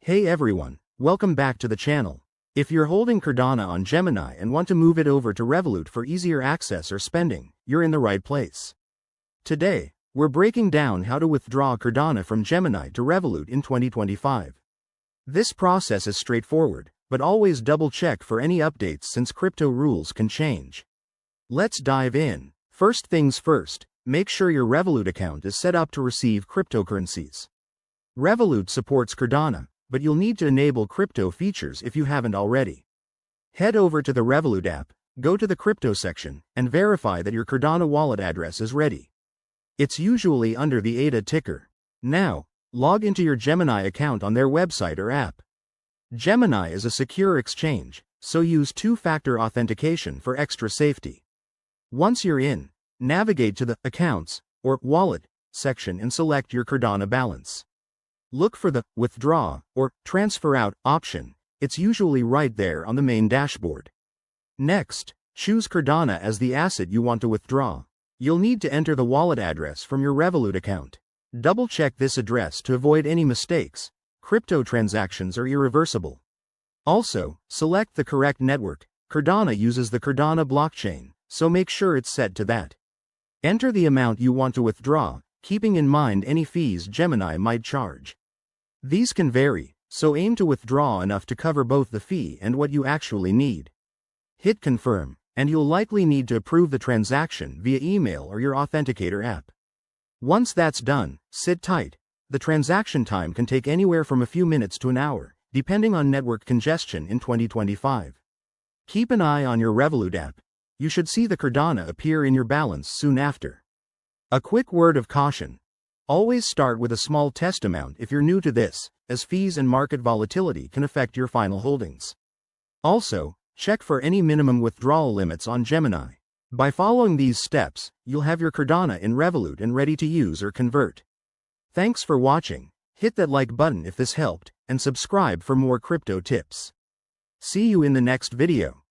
Hey everyone, welcome back to the channel. If you're holding Cardano on Gemini and want to move it over to Revolut for easier access or spending, you're in the right place. Today, we're breaking down how to withdraw Cardano from Gemini to Revolut in 2025. This process is straightforward, but always double-check for any updates since crypto rules can change. Let's dive in. First things first, make sure your Revolut account is set up to receive cryptocurrencies. Revolut supports Cardano, but you'll need to enable crypto features if you haven't already. Head over to the Revolut app, go to the crypto section, and verify that your Cardano wallet address is ready. It's usually under the ADA ticker. Now, log into your Gemini account on their website or app. Gemini is a secure exchange, so use two-factor authentication for extra safety. Once you're in, navigate to the Accounts or Wallet section and select your Cardano balance. Look for the Withdraw or Transfer Out option. It's usually right there on the main dashboard. Next, choose Cardano as the asset you want to withdraw. You'll need to enter the wallet address from your Revolut account. Double-check this address to avoid any mistakes. Crypto transactions are irreversible. Also, select the correct network. Cardano uses the Cardano blockchain, so make sure it's set to that. Enter the amount you want to withdraw, keeping in mind any fees Gemini might charge. These can vary, so aim to withdraw enough to cover both the fee and what you actually need. Hit Confirm, and you'll likely need to approve the transaction via email or your authenticator app. Once that's done, sit tight. The transaction time can take anywhere from a few minutes to an hour, depending on network congestion in 2025. Keep an eye on your Revolut app. You should see the Cardano appear in your balance soon after. A quick word of caution. Always start with a small test amount if you're new to this, as fees and market volatility can affect your final holdings. Also, check for any minimum withdrawal limits on Gemini. By following these steps, you'll have your Cardano in Revolut and ready to use or convert. Thanks for watching. Hit that like button if this helped, and subscribe for more crypto tips. See you in the next video.